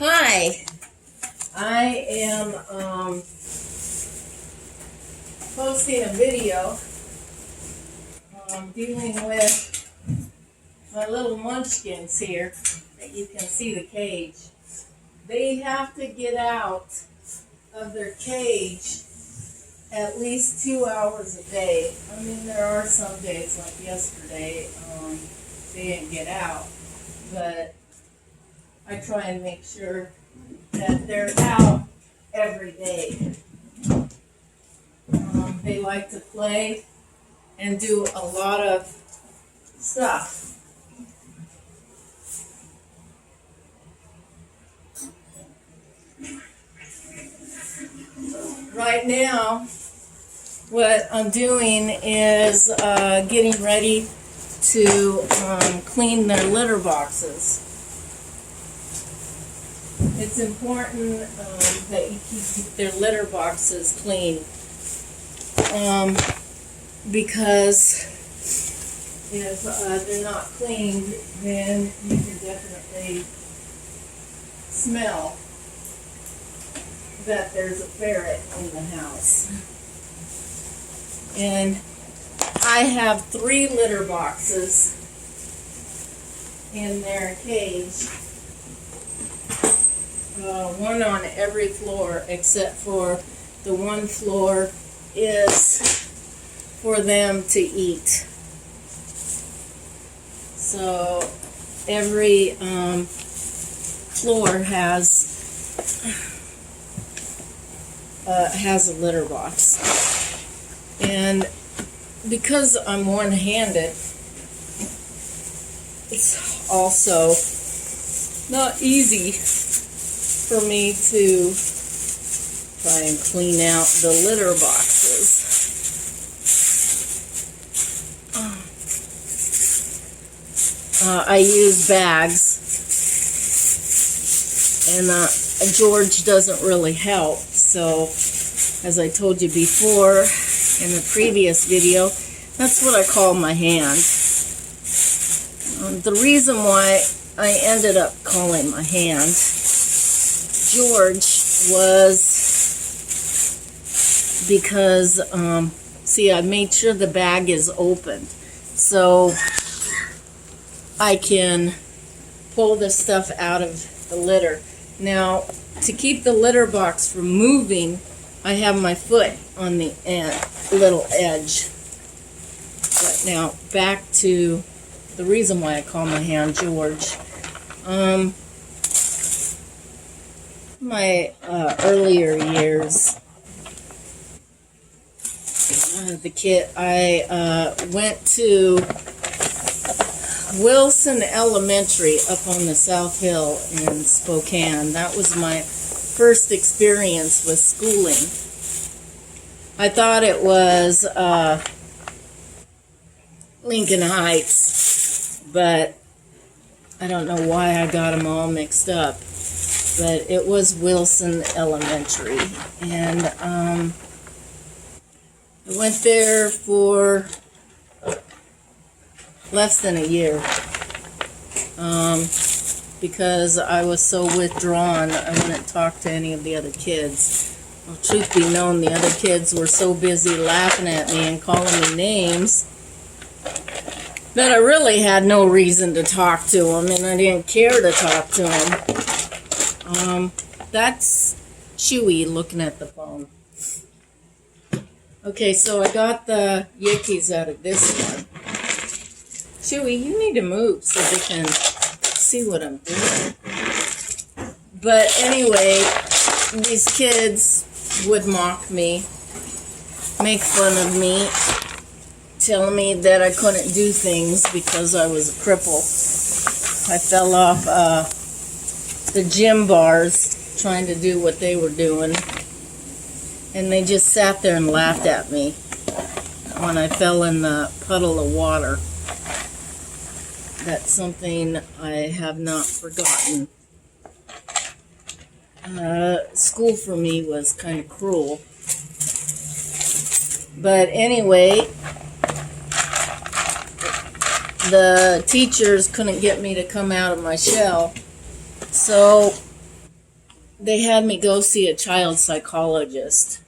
Hi, I am posting a video dealing with my little munchkins here that you can see the cage. They have to get out of their cage at least 2 hours a day. I mean, there are some days like yesterday they didn't get out, but I try and make sure that they're out every day. They like to play and do a lot of stuff. Right now, what I'm doing is getting ready to clean their litter boxes. It's important that you keep their litter boxes clean because if they're not cleaned, then you can definitely smell that there's a ferret in the house. And I have 3 litter boxes in their cage. One on every floor except for the one floor is for them to eat. So every floor has a litter box. And because I'm one-handed, it's also not easy for me to try and clean out the litter boxes. I use bags, and George doesn't really help. So, as I told you before in the previous video, that's what I call my hand. The reason why I ended up calling my hand George was because, see, I made sure the bag is open so I can pull the stuff out of the litter. Now, to keep the litter box from moving, I have my foot on the little edge. But now, back to the reason why I call my hand George. My earlier years, I went to Wilson Elementary up on the South Hill in Spokane. That was my first experience with schooling. I thought it was Lincoln Heights, but I don't know why I got them all mixed up. But it was Wilson Elementary, and I went there for less than a year because I was so withdrawn. I wouldn't talk to any of the other kids. Well, truth be known, the other kids were so busy laughing at me and calling me names that I really had no reason to talk to them, and I didn't care to talk to them. That's Chewy looking at the phone. Okay, so I got the Yikis out of this one. Chewy, you need to move so they can see what I'm doing. But anyway, these kids would mock me, make fun of me, tell me that I couldn't do things because I was a cripple. I fell off the gym bars trying to do what they were doing, and they just sat there and laughed at me when I fell in the puddle of water. That's something I have not forgotten. School for me was kind of cruel. But anyway, the teachers couldn't get me to come out of my shell. So they had me go see a child psychologist.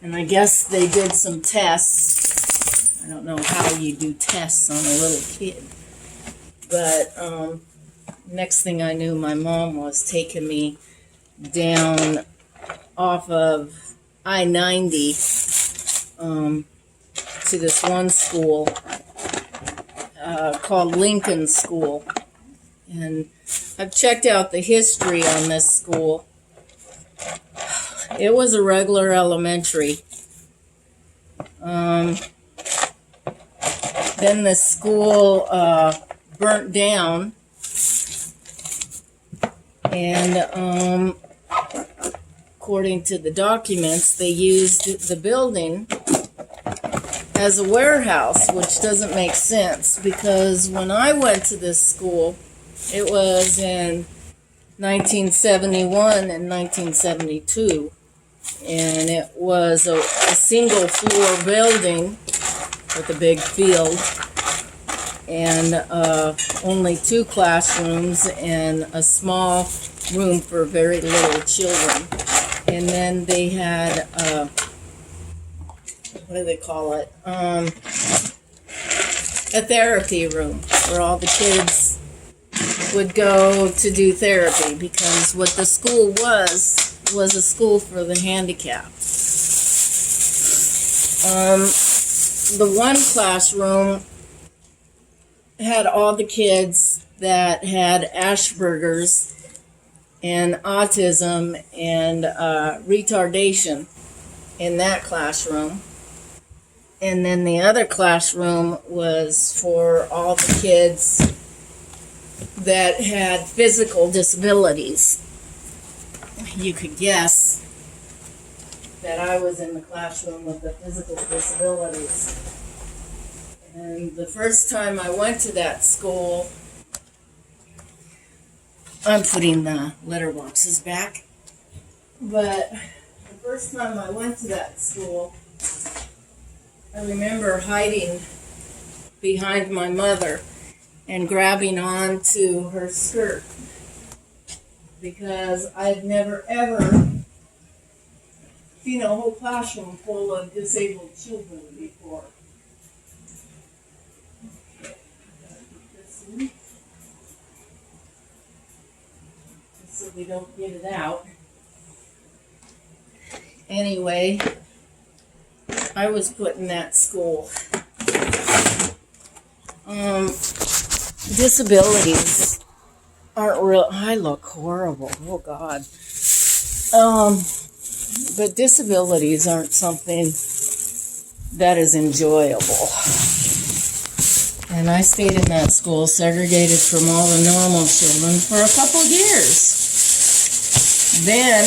And I guess they did some tests. I don't know how you do tests on a little kid. But next thing I knew, my mom was taking me down off of I-90 to this one school called Lincoln School. And I've checked out the history on this school. It was a regular elementary. Then the school burnt down, and according to the documents, they used the building as a warehouse, which doesn't make sense because when I went to this school, it was in 1971 and 1972, and it was a single floor building with a big field and only 2 classrooms and a small room for very little children. And then they had what do they call it? A therapy room where all the kids would go to do therapy, because what the school was a school for the handicapped. The one classroom had all the kids that had Asperger's and autism and retardation in that classroom. And then the other classroom was for all the kids that had physical disabilities. You could guess that I was in the classroom with the physical disabilities. And the first time I went to that school, I'm putting the litter boxes back, but the first time I went to that school, I remember hiding behind my mother and grabbing onto her skirt, because I'd never ever seen a whole classroom full of disabled children before. So we don't get it out. Anyway, I was put in that school. Disabilities aren't real. I look horrible. Oh God. But disabilities aren't something that is enjoyable. And I stayed in that school, segregated from all the normal children, for a couple of years. Then,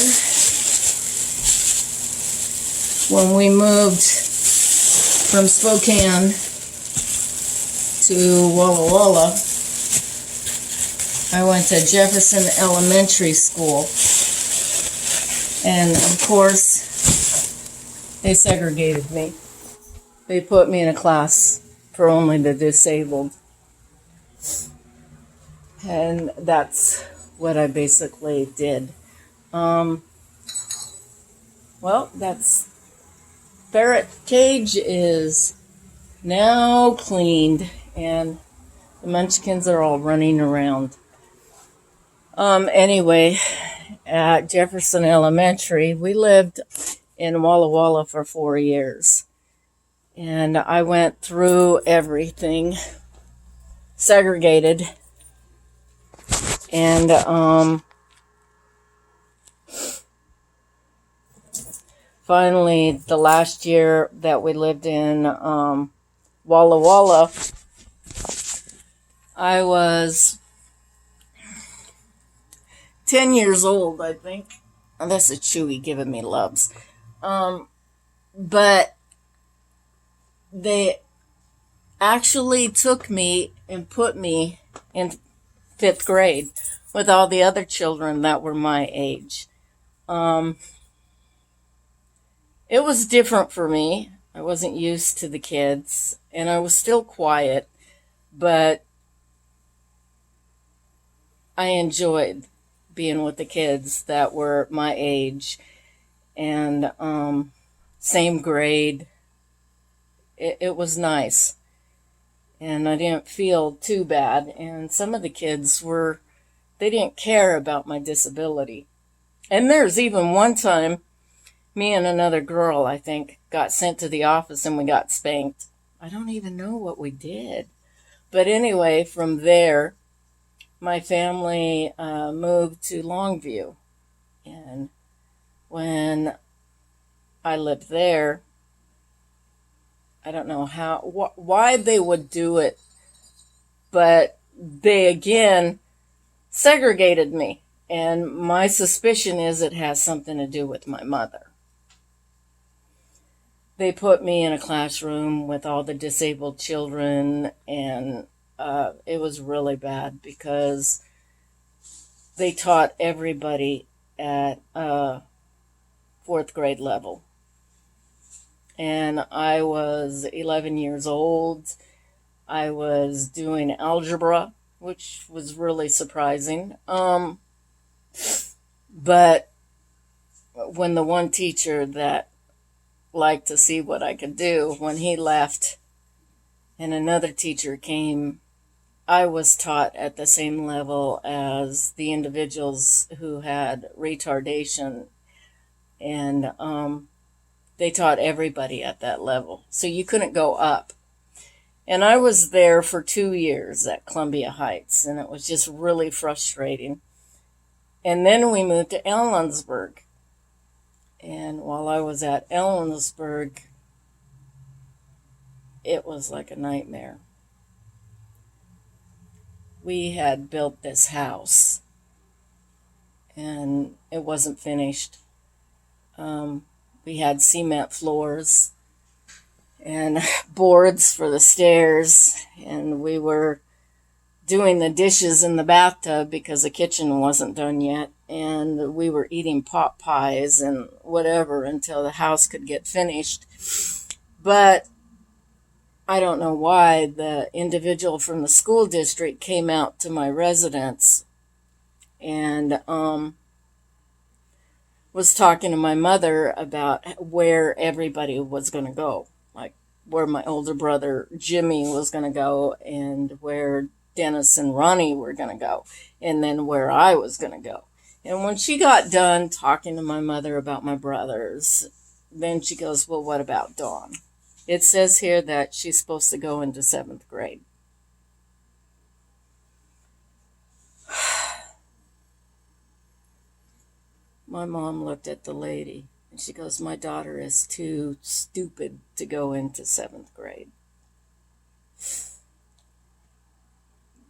when we moved from Spokane to Walla Walla, I went to Jefferson Elementary School. And of course, they segregated me. They put me in a class for only the disabled. And that's what I basically did. Well, that's ferret cage is now cleaned, and the munchkins are all running around. Anyway, at Jefferson Elementary, we lived in Walla Walla for 4 years. And I went through everything, segregated, and finally, the last year that we lived in Walla Walla, I was 10 years old, I think. Oh, that's a Chewy giving me loves. But they actually took me and put me in 5th grade with all the other children that were my age. It was different for me. I wasn't used to the kids, and I was still quiet, but I enjoyed being with the kids that were my age and same grade. It was nice, and I didn't feel too bad. And some of the kids they didn't care about my disability. And there's even one time, me and another girl, I think, got sent to the office and we got spanked. I don't even know what we did. But anyway, from there, my family moved to Longview. And when I lived there, I don't know why they would do it, but they again segregated me. And my suspicion is it has something to do with my mother. They put me in a classroom with all the disabled children, and it was really bad because they taught everybody at fourth grade level. And I was 11 years old. I was doing algebra, which was really surprising. But when the one teacher that liked to see what I could do, when he left and another teacher came, I was taught at the same level as the individuals who had retardation, and they taught everybody at that level. So you couldn't go up. And I was there for 2 years at Columbia Heights, and it was just really frustrating. And then we moved to Ellensburg. And while I was at Ellensburg, it was like a nightmare. We had built this house, and it wasn't finished. We had cement floors and boards for the stairs, and we were doing the dishes in the bathtub because the kitchen wasn't done yet, and we were eating pot pies and whatever until the house could get finished. But I don't know why the individual from the school district came out to my residence and was talking to my mother about where everybody was going to go, like where my older brother Jimmy was going to go, and where Dennis and Ronnie were going to go, and then where I was going to go. And when she got done talking to my mother about my brothers, then she goes, well, what about Dawn? It says here that she's supposed to go into 7th grade. My mom looked at the lady and she goes, my daughter is too stupid to go into 7th grade.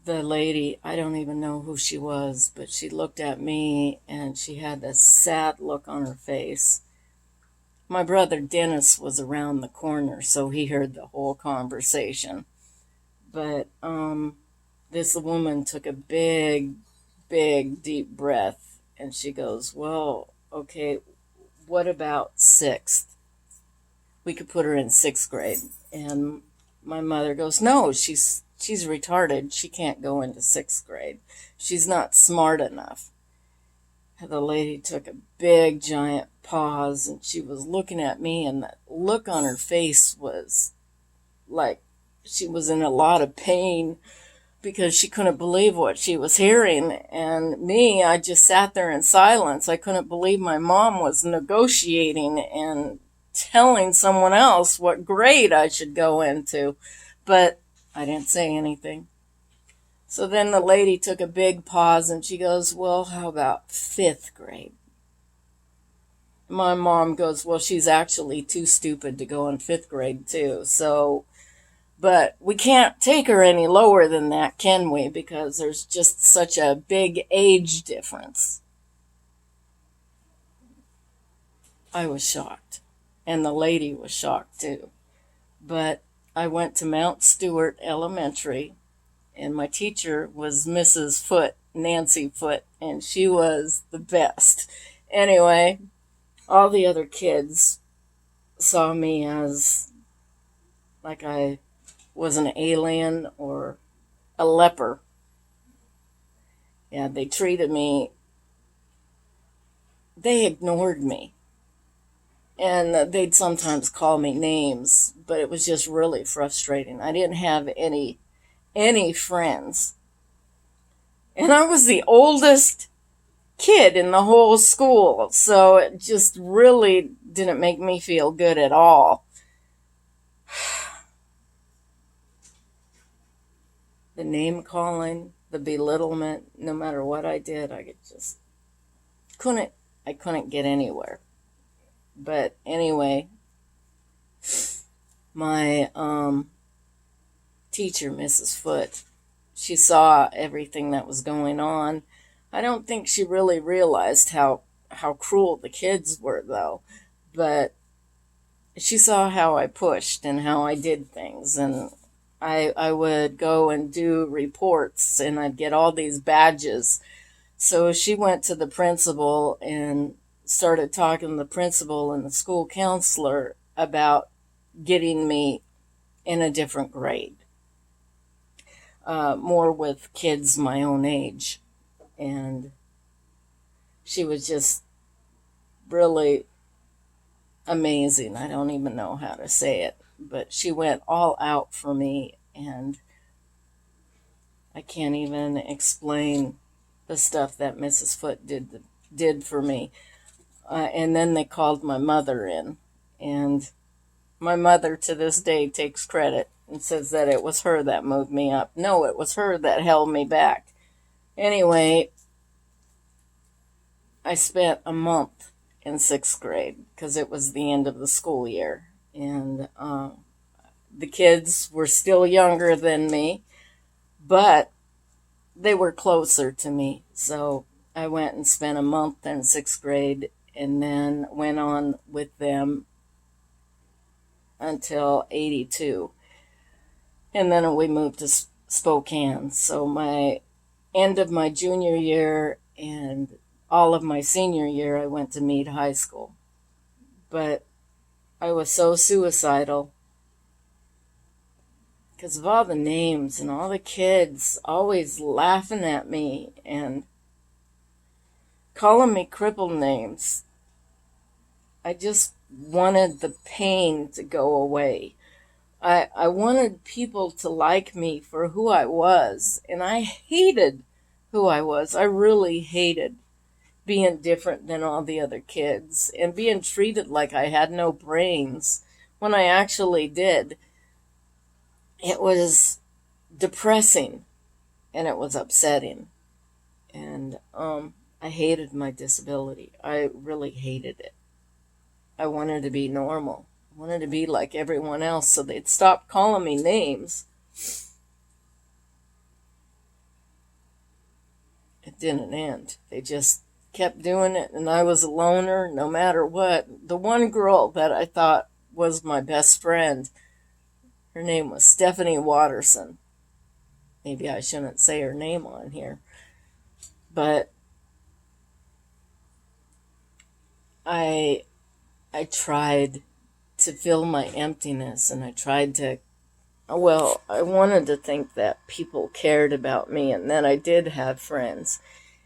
The lady, I don't even know who she was, but she looked at me and she had this sad look on her face. My brother Dennis was around the corner, so he heard the whole conversation. But this woman took a big, deep breath, and she goes, well, okay, what about 6th? We could put her in 6th grade. And my mother goes, no, she's retarded. She can't go into 6th grade. She's not smart enough. The lady took a big, giant pause, and she was looking at me, and the look on her face was like she was in a lot of pain because she couldn't believe what she was hearing. And me, I just sat there in silence. I couldn't believe my mom was negotiating and telling someone else what grade I should go into. But I didn't say anything. So then the lady took a big pause and she goes, well, how about 5th grade? My mom goes, well, she's actually too stupid to go in 5th grade too. So, but we can't take her any lower than that, can we? Because there's just such a big age difference. I was shocked. And the lady was shocked too. But I went to Mount Stewart Elementary, and my teacher was Mrs. Foote, Nancy Foote, and she was the best. Anyway, all the other kids saw me as like I was an alien or a leper. Yeah, they treated me they ignored me. And they'd sometimes call me names, but it was just really frustrating. I didn't have any friends. And I was the oldest kid in the whole school, so it just really didn't make me feel good at all. The name calling, the belittlement, no matter what I did, I just couldn't get anywhere. But anyway, my teacher, Mrs. Foote, she saw everything that was going on. I don't think she really realized how cruel the kids were, though. But she saw how I pushed and how I did things, and I would go and do reports, and I'd get all these badges. So she went to the principal and started talking to the principal and the school counselor about getting me in a different grade, more with kids my own age. And she was just really amazing. I don't even know how to say it, but she went all out for me, and I can't even explain the stuff that Mrs. Foote did for me. And then they called my mother in, and my mother to this day takes credit and says that it was her that moved me up. No, it was her that held me back. Anyway, I spent a month in 6th grade because it was the end of the school year, and the kids were still younger than me, but they were closer to me. So I went and spent a month in 6th grade and then went on with them until 82. And then we moved to Spokane. So my end of my junior year and all of my senior year, I went to Meade High School. But I was so suicidal because of all the names and all the kids always laughing at me and calling me crippled names. I just wanted the pain to go away. I wanted people to like me for who I was, and I hated who I was. I really hated being different than all the other kids and being treated like I had no brains when I actually did. It was depressing and it was upsetting. And I hated my disability. I really hated it. I wanted to be normal. I wanted to be like everyone else, so they'd stop calling me names. It didn't end. They just kept doing it, and I was a loner no matter what. The one girl that I thought was my best friend, her name was Stephanie Watterson. Maybe I shouldn't say her name on here. But I tried to fill my emptiness, and I tried to, well, I wanted to think that people cared about me and that I did have friends.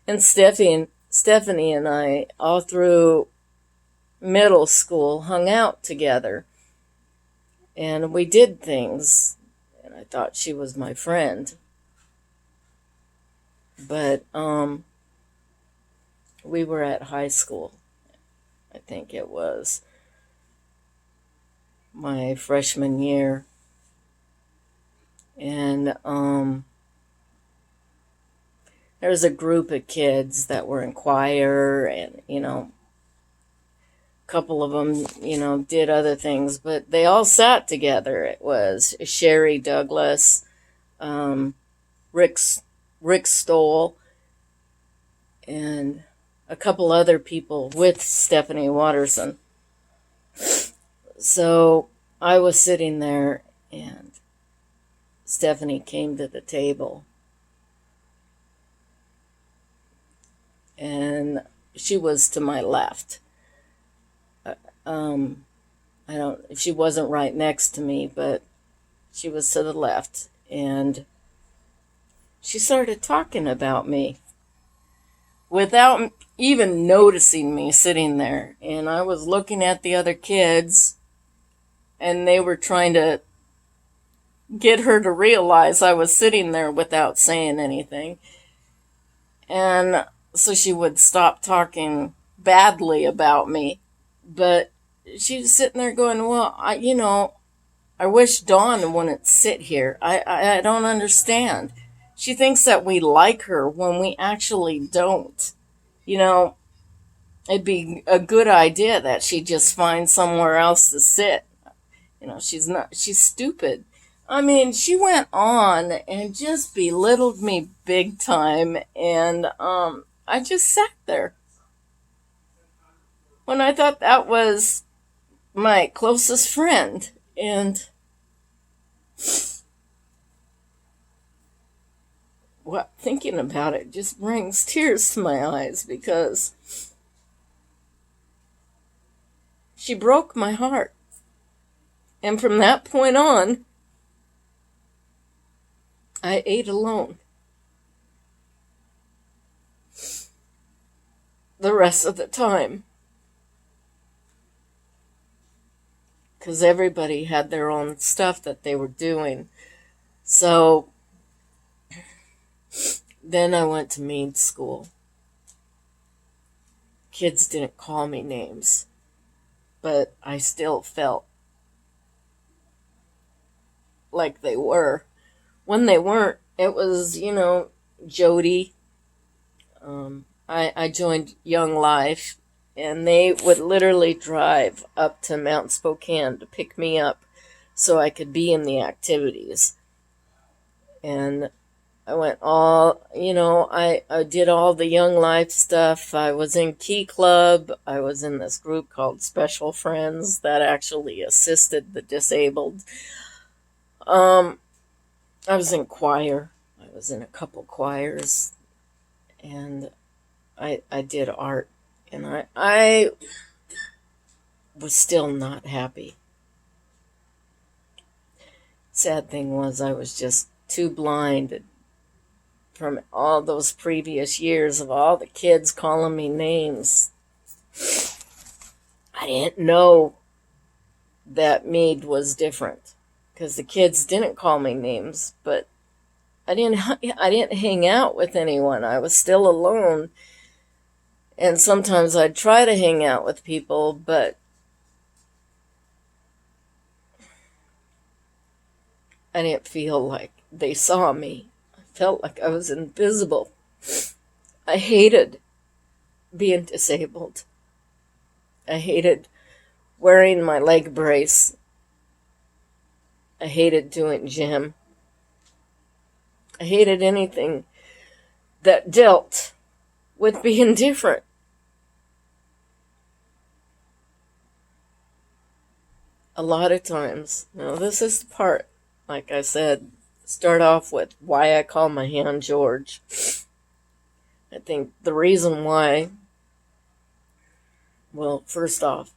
And Stephanie and I, all through middle school, hung out together. And we did things, and I thought she was my friend. But we were at high school. I think it was my freshman year. And there was a group of kids that were in choir, and, a couple of them, did other things, but they all sat together. It was Sherry Douglas, Rick Stoll, and a couple other people with Stephanie Watterson. So I was sitting there, and Stephanie came to the table, and she was to my left. She wasn't right next to me, but she was to the left, and she started talking about me without even noticing me sitting there. And I was looking at the other kids, and they were trying to get her to realize I was sitting there without saying anything. And so she would stop talking badly about me. But she was sitting there going, well, I wish Dawn wouldn't sit here. I don't understand. She thinks that we like her when we actually don't. You know, it'd be a good idea that she just find somewhere else to sit. She's stupid. I mean, she went on and just belittled me big time, and I just sat there when I thought that was my closest friend. And thinking about it just brings tears to my eyes, because she broke my heart. And from that point on, I ate alone the rest of the time, because everybody had their own stuff that they were doing. So then I went to Mead School. Kids didn't call me names, but I still felt like they were. When they weren't, it was, Jody. I joined Young Life, and they would literally drive up to Mount Spokane to pick me up so I could be in the activities. And I went I did all the Young Life stuff. I was in Key Club. I was in this group called Special Friends that actually assisted the disabled. I was in choir. I was in a couple choirs, and I did art, and I was still not happy. Sad thing was, I was just too blinded from all those previous years of all the kids calling me names. I didn't know that Mead was different, because the kids didn't call me names, but I didn't hang out with anyone. I was still alone. And sometimes I'd try to hang out with people, but I didn't feel like they saw me. I felt like I was invisible. I hated being disabled. I hated wearing my leg brace. I hated doing gym. I hated anything that dealt with being different. A lot of times, this is the part, like I said, start off with why I call my hand George. I think the reason why, well, first off,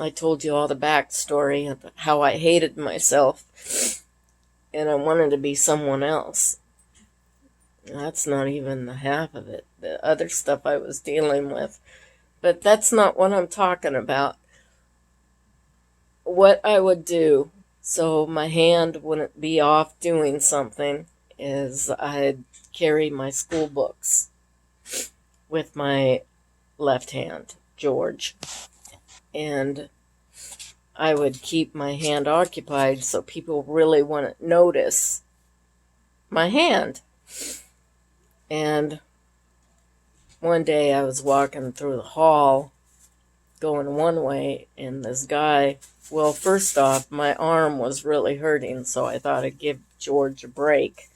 I told you all the backstory of how I hated myself and I wanted to be someone else. That's not even the half of it, the other stuff I was dealing with. But that's not what I'm talking about. What I would do so my hand wouldn't be off doing something is I'd carry my school books with my left hand, George. And I would keep my hand occupied so people really wouldn't notice my hand. And one day I was walking through the hall going one way, and this guy, well, first off, my arm was really hurting, so I thought I'd give George a break.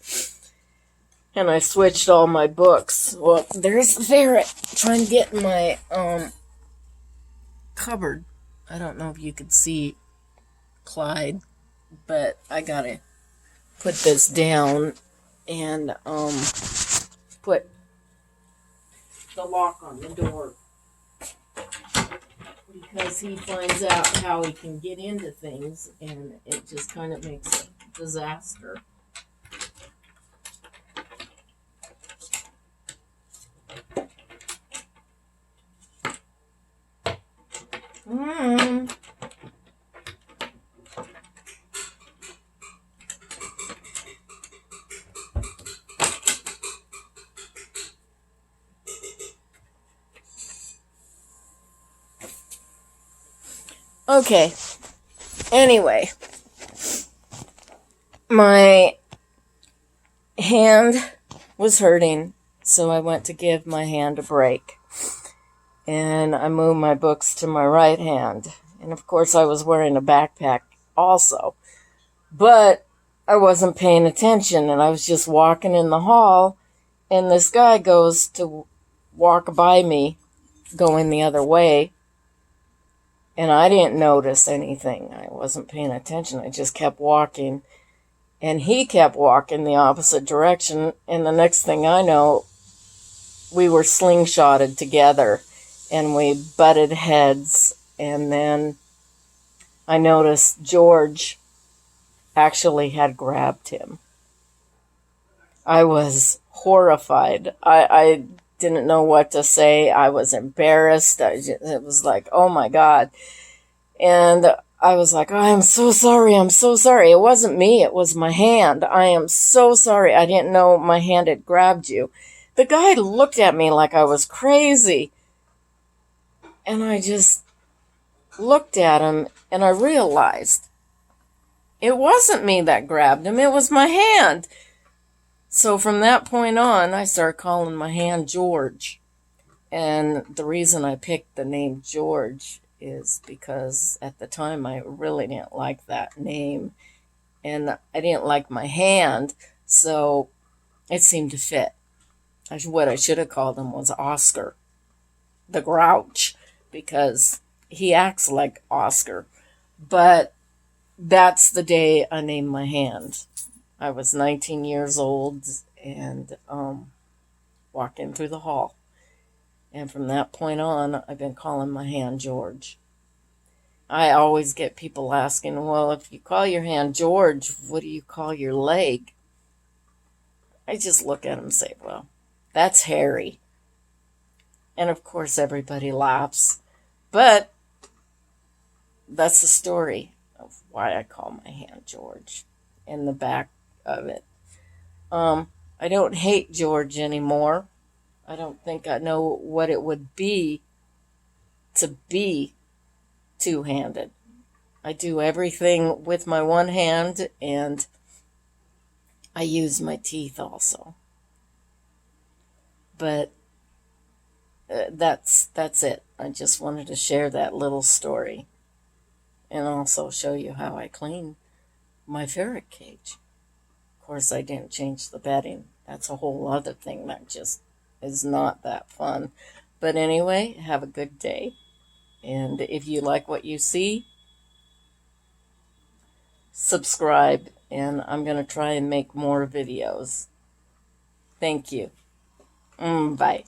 And I switched all my books. Well, there's the ferret trying to get in my cupboard. I don't know if you could see Clyde, but I gotta put this down and put the lock on the door, because he finds out how he can get into things, and it just kind of makes a disaster. Mm. Okay. Anyway, my hand was hurting, so I went to give my hand a break. And I moved my books to my right hand. And of course, I was wearing a backpack also. But I wasn't paying attention, and I was just walking in the hall, and this guy goes to walk by me going the other way, and I didn't notice anything. I wasn't paying attention. I just kept walking, and he kept walking the opposite direction, and the next thing I know, we were slingshotted together, and we butted heads, and then I noticed George actually had grabbed him. I was horrified. I didn't know what to say. I was embarrassed. It was like, oh my God. And I was like, oh, I'm so sorry. I'm so sorry. It wasn't me. It was my hand. I am so sorry. I didn't know my hand had grabbed you. The guy looked at me like I was crazy. And I just looked at him and I realized it wasn't me that grabbed him. It was my hand. So from that point on, I started calling my hand George. And the reason I picked the name George is because at the time I really didn't like that name. And I didn't like my hand, so it seemed to fit. What I should have called him was Oscar, the Grouch, because he acts like Oscar. But that's the day I named my hand. I was 19 years old and walking through the hall. And from that point on, I've been calling my hand George. I always get people asking, well, if you call your hand George, what do you call your leg? I just look at them and say, well, that's Harry. And of course, everybody laughs. But that's the story of why I call my hand George in the back of it. I don't hate George anymore. I don't think I know what it would be to be two-handed. I do everything with my one hand, and I use my teeth also. But that's it. I just wanted to share that little story and also show you how I clean my ferret cage. Of course, I didn't change the bedding. That's a whole other thing that just is not that fun. But anyway, have a good day. And if you like what you see, subscribe, and I'm going to try and make more videos. Thank you. Bye.